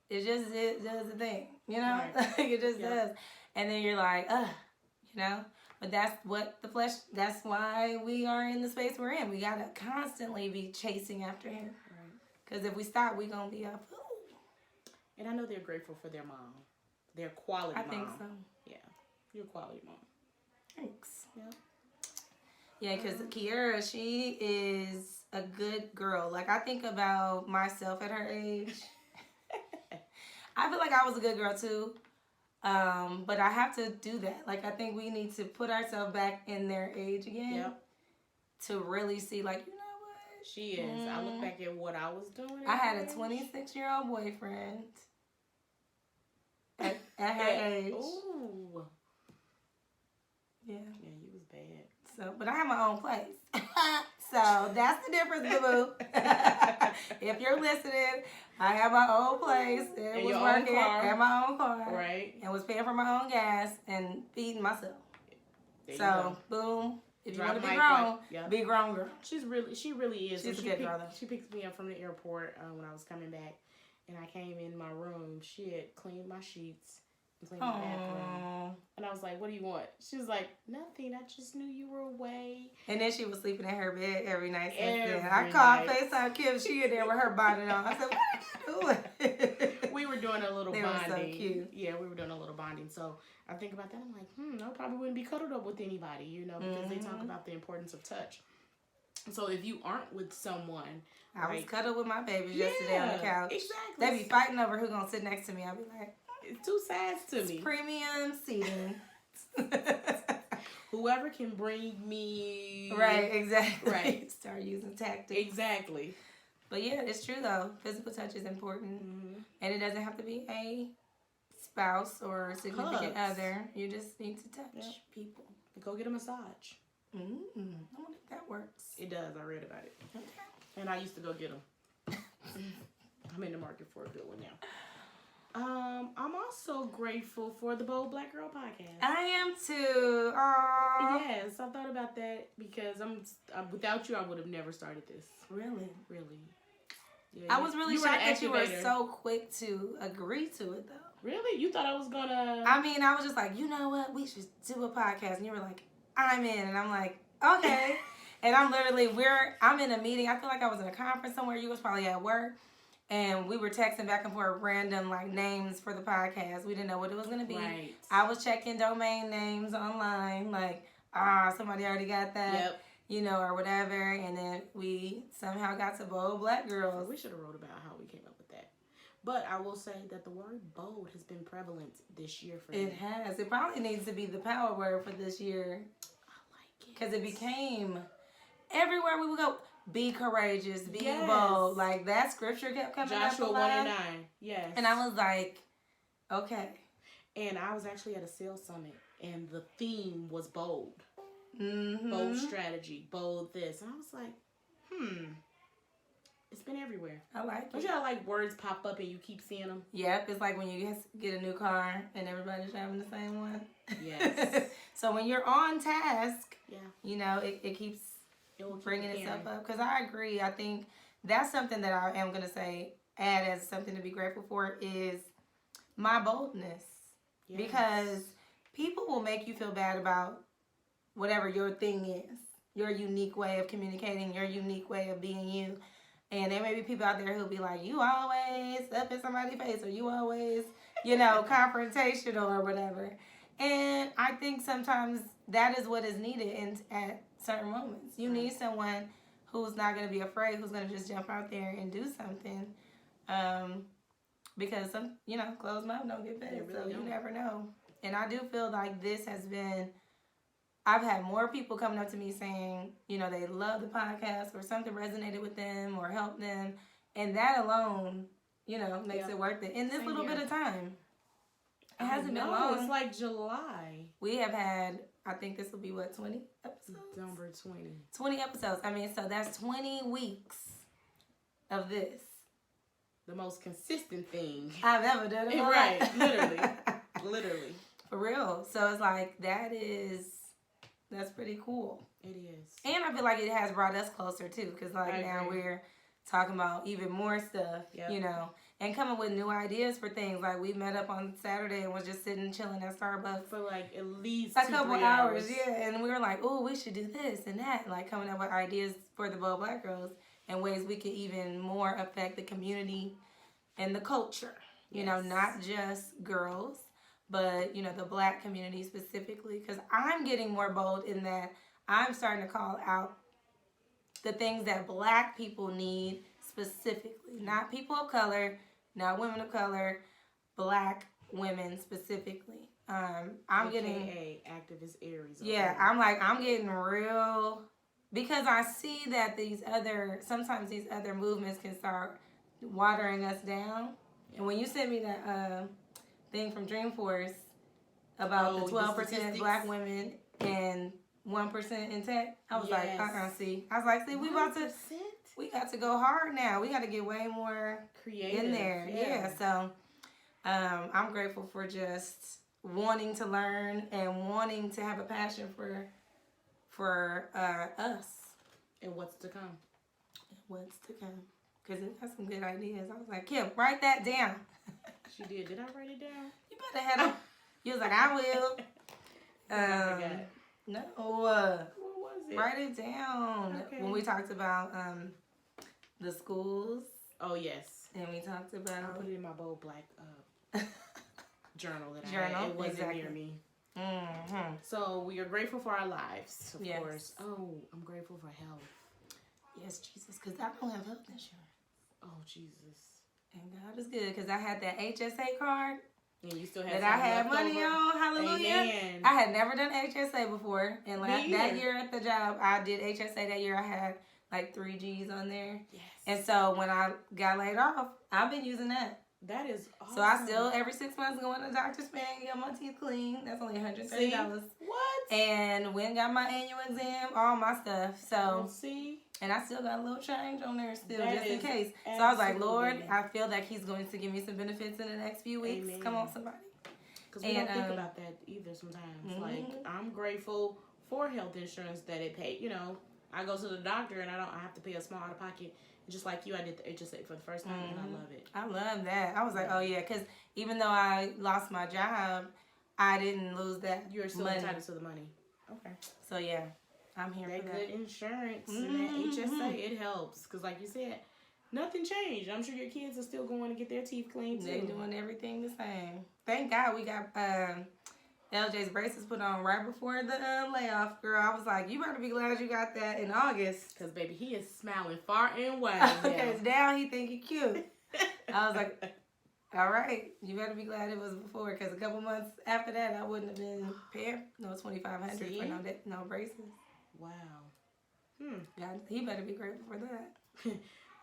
it does the thing, you know? Right. Like it just does. And then you're like, you know? But that's what the flesh, that's why we are in the space we're in. We got to constantly be chasing after him. Right. Because if we stop, we're going to be up. Ooh. And I know they're grateful for their mom. Their quality mom. I think so. Yeah. Your quality mom. Thanks. Yeah. Yeah, because Kiara, she is a good girl. Like, I think about myself at her age. I feel like I was a good girl too. But I have to do that. Like, I think we need to put ourselves back in their age again. Yep. To really see, like, you know what? She is. I look back at what I was doing. I had a 26-year-old boyfriend at her age. Ooh. Yeah. Yeah, you was bad. So, but I have my own place. So that's the difference, boo-boo. If you're listening, I have my own place. It was working. I had my own car. Right. And was paying for my own gas and feeding myself. So, boom. If you want to be grown, be grown, girl. She really is. She's a good girl, though. She picked me up from the airport when I was coming back, and I came in my room. She had cleaned my sheets and cleaned my bathroom, and I was like, "What do you want?" She was like, "Nothing. I just knew you were away." And then she was sleeping in her bed every night since then. I called FaceTime Kim. She in there with her bonnet on. I said, "What are you doing?" We were doing a little they bonding. Were so cute. Yeah, we were doing a little bonding. So I think about that. I'm like, I probably wouldn't be cuddled up with anybody, because they talk about the importance of touch. So if you aren't with someone, I was cuddled with my babies yesterday on the couch. Exactly. They be fighting over who's gonna sit next to me. I'll be like, it's two sides to me. Premium seating. Whoever can bring me. Right, exactly. Right. Start using tactics. Exactly. But yeah, it's true though. Physical touch is important. And it doesn't have to be a spouse or significant other. You just need to touch people. Go get a massage. I wonder if that works. It does. I read about it. Okay. And I used to go get them. I'm in the market for a good one now. I'm also grateful for the Bold Black Girl podcast. I am too. Aww. Yes, I thought about that because without you, I would have never started this. Really? Yeah, I was really shocked that you were so quick to agree to it, though. Really? You thought I was gonna... I mean, I was just like, you know what? We should do a podcast. And you were like, I'm in. And I'm like, okay. And I'm in a meeting. I feel like I was in a conference somewhere. You was probably at work. And we were texting back and forth random, like, names for the podcast. We didn't know what it was going to be. Right. I was checking domain names online. Like, somebody already got that. Yep. Or whatever. And then we somehow got to Bold Black Girls. We should have wrote about how we came up with that. But I will say that the word bold has been prevalent this year for me. It has. It probably needs to be the power word for this year. I like it. Because it became everywhere we would go. Be courageous. Be bold. Like, that scripture kept coming up. Joshua 1:9. Yes. And I was like, okay. And I was actually at a sales summit. And the theme was bold. Mm-hmm. Bold strategy. Bold this. And I was like, It's been everywhere. I like it. Don't you know, like, words pop up and you keep seeing them? Yep. It's like when you get a new car and everybody's driving the same one. Yes. So when you're on task, yeah, it keeps bringing itself up. Because I agree. I think that's something that I am going to say, add as something to be grateful for, is my boldness. Yes. Because people will make you feel bad about whatever your thing is, your unique way of communicating, your unique way of being you. And there may be people out there who'll be like, you always up in somebody's face, or you always, confrontational or whatever. And I think sometimes that is what is needed at certain moments. You need someone who's not going to be afraid, who's going to just jump out there and do something. Because some, closed mouth don't get fed, so you never know. And I do feel like this has been, I've had more people coming up to me saying, they love the podcast or something resonated with them or helped them. And that alone, makes it worth it. In this little bit of time. It hasn't been long. It's like July. We have had, I think this will be 20 episodes? Number 20. 20 episodes. I mean, so that's 20 weeks of this. The most consistent thing I've ever done in my life. Right, literally. For real. So it's like, that's pretty cool. It is. And I feel like it has brought us closer too, because now we're talking about even more stuff, and coming with new ideas for things. Like, we met up on Saturday and was just sitting chilling at Starbucks for like at least a couple hours. Yeah, and we were like, oh, we should do this and that, like coming up with ideas for the Bold Black Girls and ways we could even more affect the community and the culture. Not just girls, but the Black community specifically. Because I'm getting more bold in that I'm starting to call out the things that Black people need specifically. Not people of color, not women of color, Black women specifically. I'm AKA getting activist Aries. yeah. I'm getting real because I see that sometimes these other movements can start watering us down. And when you sent me that thing from Dreamforce about the 12% Black women and 1% in tech, I was like, see. I was like, see, 1%? We got to go hard now. We got to get way more creative in there. Yeah. So I'm grateful for just wanting to learn and wanting to have a passion for us. And what's to come. Because it got some good ideas. I was like, Kim, write that down. She did. Did I write it down? You better have it. You was like, I will. I forgot. No. What was it? Write it down. Okay. When we talked about the schools. Oh, yes. And we talked about... I put it in my bold black journal that I had. It wasn't near me. Mm-hmm. So we are grateful for our lives, of yes. course. Oh, I'm grateful for health. Yes, Jesus, because I don't have health insurance. Oh, Jesus. And God is good, because I had that HSA card. And you still had that I had money over. on. Hallelujah. Amen. I had never done HSA before. And that year at the job, I did HSA that year. I had like 3 G's on there. Yes. And so when I got laid off, I've been using that. That is awesome. So I still, every 6 months, go to the doctor's man, get my teeth clean. That's only $130. See? What? And went and got my annual exam, all my stuff. So, see? And I still got a little change on there still, that just in case. Absolutely. So I was like, Lord, I feel like He's going to give me some benefits in the next few weeks. Amen. Come on, somebody. Because we don't think about that either sometimes. Mm-hmm. Like, I'm grateful for health insurance that it paid. You know, I go to the doctor and I have to pay a small out of pocket. Just like you, I did the HSA for the first time, and I love it. I love that. I was like, oh, yeah, because even though I lost my job, I didn't lose that You're still money. entitled to the money. Okay. So, yeah, I'm here for that. Good insurance and that HSA, it helps. Because like you said, nothing changed. I'm sure your kids are still going to get their teeth cleaned, too. They're doing everything the same. Thank God we got LJ's braces put on right before the layoff, girl. I was like, you better be glad you got that in August. Because, baby, he is smiling far and wide. Because now he think he cute. I was like, all right, you better be glad it was before. Because a couple months after that, I wouldn't have been paying no $2,500 for no braces. Wow. God, he better be grateful for that.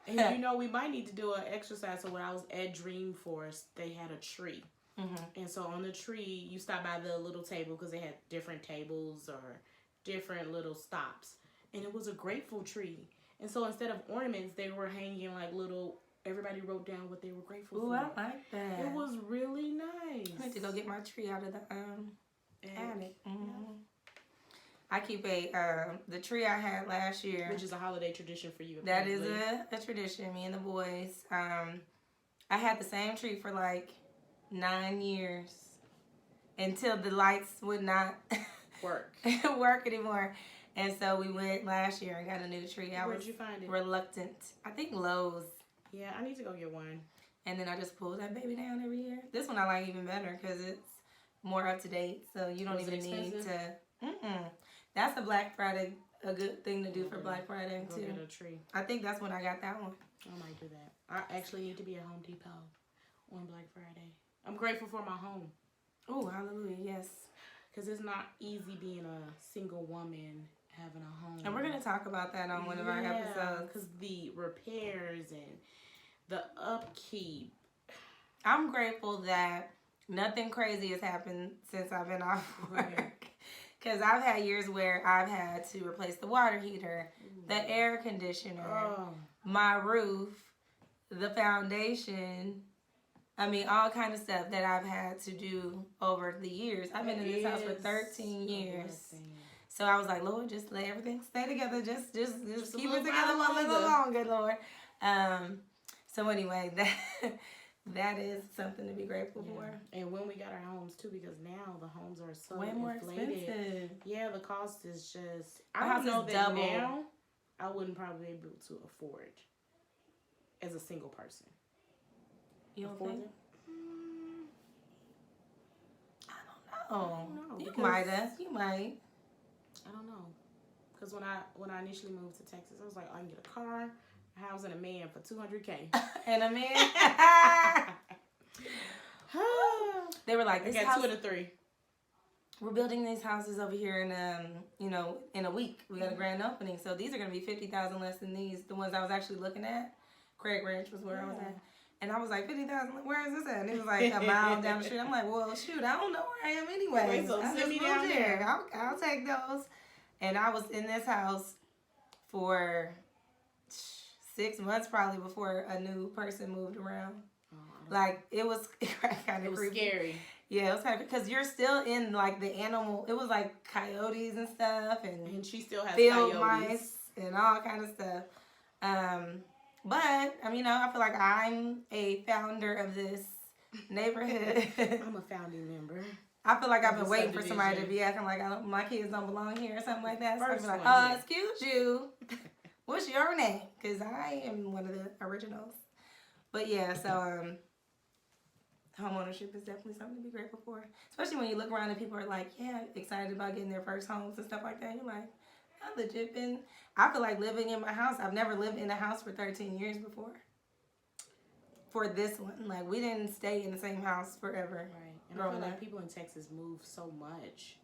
And you know, we might need to do an exercise. So when I was at Dreamforce, they had a tree. Mm-hmm. And so on the tree, you stop by the little table because they had different tables or different little stops. And it was a grateful tree. And so instead of ornaments, they were hanging like little, everybody wrote down what they were grateful for. I like that. It was really nice. I need to go get my tree out of the attic. Mm-hmm. Yeah. I keep the tree I had last year. Which is a holiday tradition for you. That is a tradition, me and the boys. I had the same tree for like 9 years until the lights would not work anymore. And so we went last year and got a new tree. Where'd you find it? Reluctant. I think Lowe's. Yeah, I need to go get one. And then I just pull that baby down every year. This one I like even better because it's more up to date. So you don't even need to. That's a Black Friday, a good thing to do for Black Friday too. Go get a tree. I think that's when I got that one. I might do that. I actually need to be at Home Depot on Black Friday. I'm grateful for my home. Oh, hallelujah, yes. Because it's not easy being a single woman having a home. And we're going to talk about that on one of our episodes. Because the repairs and the upkeep. I'm grateful that nothing crazy has happened since I've been off work. Because I've had years where I've had to replace the water heater, the air conditioner, my roof, the foundation. I mean, all kind of stuff that I've had to do over the years. I've been in this house for 13 years. So I was like, Lord, just let everything stay together. Just keep it together a little longer, Lord. So anyway, that is something to be grateful for. And when we got our homes too, because now the homes are so way more inflated. Expensive. Yeah, the cost is just. The I house don't know is that double. now. I wouldn't probably be able to afford as a single person. You don't think? I don't know. You might have. You might. I don't know. Because when I initially moved to Texas, I was like, I can get a car, a house, and a man for $200K. And a man. They were like, I this got house, 2 of the 3. we're building these houses over here in in a week. We got a grand opening, so these are gonna be $50,000 less than these. The ones I was actually looking at, Craig Ranch was where I was at, and I was like, 50,000. Where is this at? And it was like a mile down the street. I'm like, well, shoot, I don't know where I am anyway. So I send me moved down here. there. I'll take those. And I was in this house for 6 months probably before a new person moved around. Like, it was kind of scary. Yeah, it was kind of, because you're still in like the animal. It was like coyotes and stuff, and she still has field coyotes. mice and all kind of stuff. But I feel like I'm a founder of this neighborhood. I'm a founding member. I feel like I've been waiting for somebody to be acting like my kids don't belong here or something like that. So I'd be like, excuse you, what's your name? Because I am one of the originals. But yeah, so homeownership is definitely something to be grateful for. Especially when you look around and people are like, yeah, excited about getting their first homes and stuff like that. You're like, I feel like living in my house. I've never lived in a house for 13 years before. For this one. Like, we didn't stay in the same house forever. Right. And I feel like people in Texas move so much.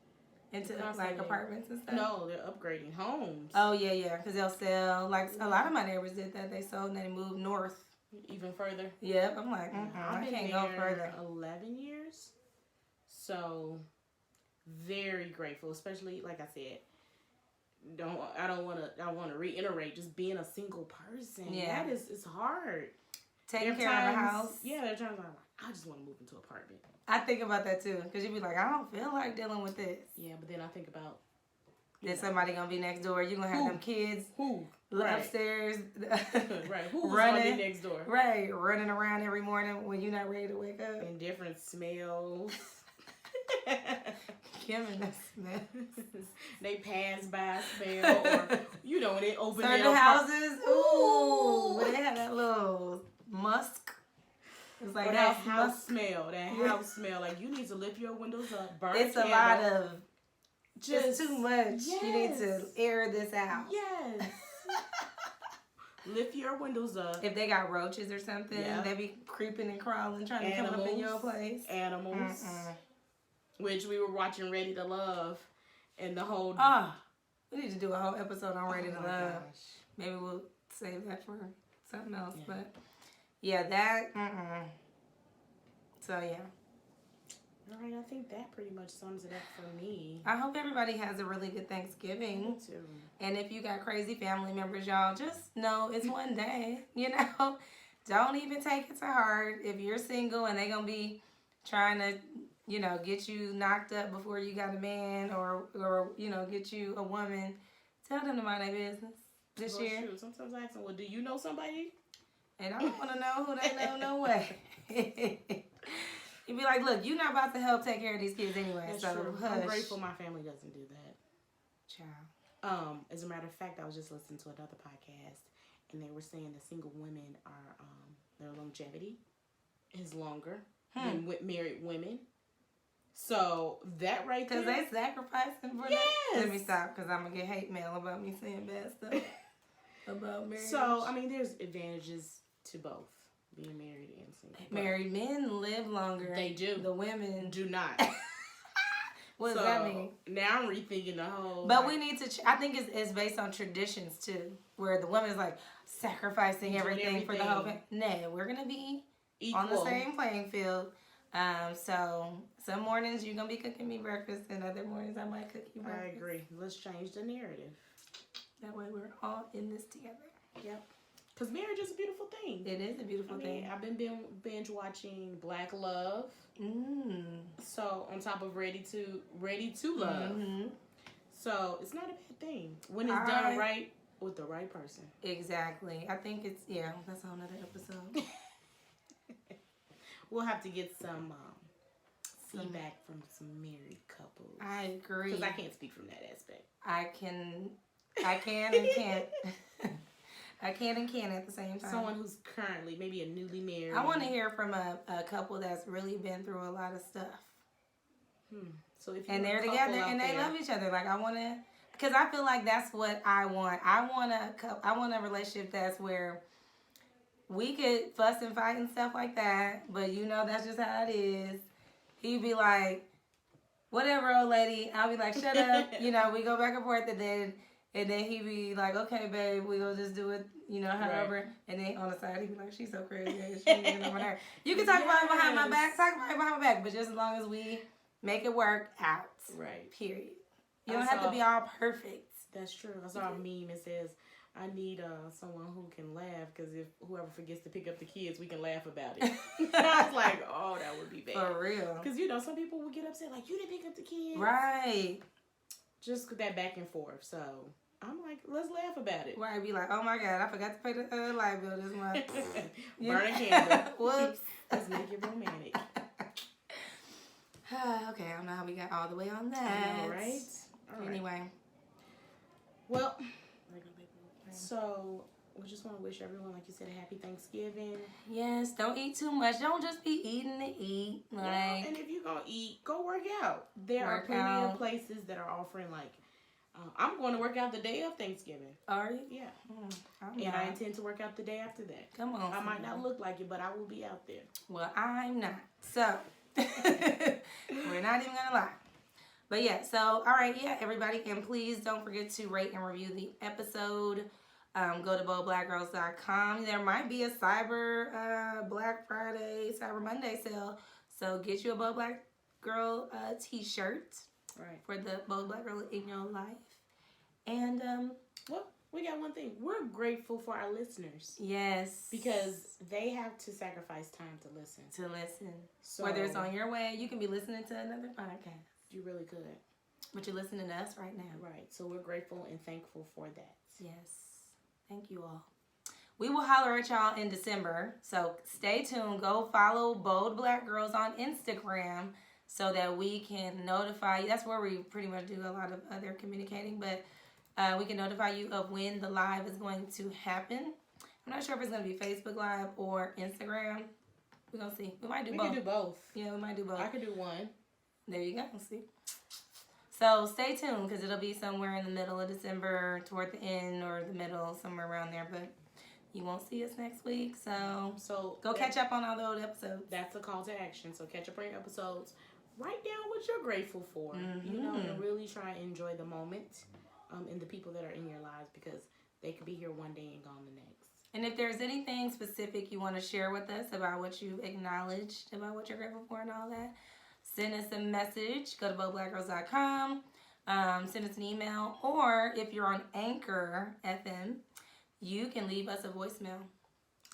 Into like apartments and stuff? No, they're upgrading homes. Oh, yeah. Because they'll sell. Like, a lot of my neighbors did that. They sold and they moved north. Even further? Yep. I'm like, I can't go further. 11 years. So, very grateful. Especially, like I said, I want to reiterate, just being a single person. Yeah. It's hard. Taking care of a house. Yeah, there are times I'm like, I just want to move into an apartment. I think about that too, because you'd be like, I don't feel like dealing with this. Yeah, but then I think about, there's somebody gonna be next door. You're gonna have them kids upstairs, right? Who's running next door? Right, running around every morning when you're not ready to wake up. And different smells. Kim and the smells. They pass by smell, or when they open certain houses. Ooh, but they have that little musk. It's like that house smell. That house smell. Like, you need to lift your windows up. Burn it's candle. a lot of just too much. Yes. You need to air this out. Yes. Lift your windows up. If they got roaches or something, they be creeping and crawling, trying to come up in your place. Animals. Which we were watching Ready to Love, and the whole. We need to do a whole episode on Ready to Love. Gosh. Maybe we'll save that for something else, but. Yeah, that. So, yeah. All right, I think that pretty much sums it up for me. I hope everybody has a really good Thanksgiving. Me too. And if you got crazy family members, y'all, just know it's one day. Don't even take it to heart. If you're single and they're going to be trying to, get you knocked up before you got a man or get you a woman, tell them to mind their business this year. Shoot. Sometimes I ask them, well, do you know somebody? And I don't want to know who they know, no way. You'd be like, look, you're not about to help take care of these kids anyway. That's so true. Hush. I'm grateful my family doesn't do that. Child. As a matter of fact, I was just listening to another podcast, and they were saying that single women are, their longevity is longer than with married women. So that right there. Because they sacrificing for that. Let me stop, because I'm going to get hate mail about me saying bad stuff about marriage. So, there's advantages to both being married and single. Married men live longer. They do. The women do not. What does that mean? Now I'm rethinking the whole. But we need to. I think it's based on traditions too, where the woman is like sacrificing everything for the whole. No, we're gonna be equal. On the same playing field. So some mornings you're gonna be cooking me breakfast, and other mornings I might cook you breakfast. I agree. Let's change the narrative. That way we're all in this together. Yep. Because marriage is a beautiful thing. It is a beautiful thing. I've been binge watching Black Love. So on top of Ready to Love. Mm-hmm. So it's not a bad thing when it's done right with the right person. Exactly. I think it's that's a whole nother episode. We'll have to get some feedback from some married couples. I agree. Because I can't speak from that aspect. I can and can't. I can and can't at the same time. Someone who's currently maybe a newly married. I want to hear from a couple that's really been through a lot of stuff. So if and they're together and they love each other. Like I want to, because I feel like that's what I want. I want a relationship that's where we could fuss and fight and stuff like that, but you know that's just how it is. He'd be like, whatever, old lady. I'll be like, shut up. You know, we go back and forth, and then he'd be like, okay, babe, we gonna just do it, you know, however. Right. And then on the side, he'd be like, she's so crazy. She ain't on her. You can talk about it behind my back, but just as long as we make it work out. Right. Period. You don't have to be all perfect. That's true. I saw a meme. It says, I need someone who can laugh, because if whoever forgets to pick up the kids, we can laugh about it. I was like, oh, that would be bad. For real. Because, you know, some people would get upset, like, you didn't pick up the kids. Right. Just that back and forth. So I'm like, let's laugh about it. Right. Be like, oh my God, I forgot to pay the light bill this month. Burn a candle. Whoops. Let's make it romantic. Okay, I don't know how we got all the way on that. All right. Anyway. Well, so we just want to wish everyone, like you said, a happy Thanksgiving. Yes, don't eat too much. Don't just be eating to eat. Like, and if you're going to eat, go work out. There are plenty of places that are offering, like, I'm going to work out the day of Thanksgiving. Are you? Yeah. I intend to work out the day after that. Come on. I might not look like it, but I will be out there. Well, I'm not. So, we're not even going to lie. But yeah, so, all right, yeah, everybody. And please don't forget to rate and review the episode. Go to boldblackgirls.com. There might be a Cyber Black Friday, Cyber Monday sale. So get you a Bold Black Girl t-shirt. Right. For the Bold Black Girl in your life. And, well, we got one thing. We're grateful for our listeners. Yes. Because they have to sacrifice time to listen. So, whether it's on your way, you can be listening to another podcast. You really could. But you're listening to us right now. Right. So we're grateful and thankful for that. Yes. Thank you all. We will holler at y'all in December. So stay tuned. Go follow Bold Black Girls on Instagram so that we can notify you. That's where we pretty much do a lot of other communicating. But we can notify you of when the live is going to happen. I'm not sure if it's going to be Facebook Live or Instagram. We're going to see. We might do both. We can do both. Yeah, we might do both. I could do one. There you go. See? So stay tuned, because it'll be somewhere in the middle of December, toward the end or the middle, somewhere around there. But you won't see us next week. So go catch up on all the old episodes. That's a call to action. So catch up on your episodes. Write down what you're grateful for. Mm-hmm. You know, and really try and enjoy the moment and the people that are in your lives, because they could be here one day and gone the next. And if there's anything specific you want to share with us about what you've acknowledged, about what you're grateful for and all that, send us a message. Go to boldblackgirls.com. Send us an email. Or if you're on Anchor FM, you can leave us a voicemail.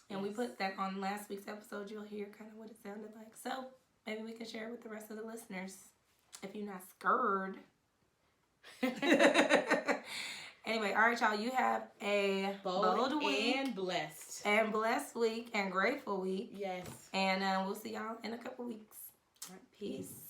And we put that on last week's episode. You'll hear kind of what it sounded like. So maybe we can share it with the rest of the listeners if you're not scared. Anyway, all right, y'all. You have a bold week. And blessed. And blessed week and grateful week. Yes. And we'll see y'all in a couple weeks. All right, peace.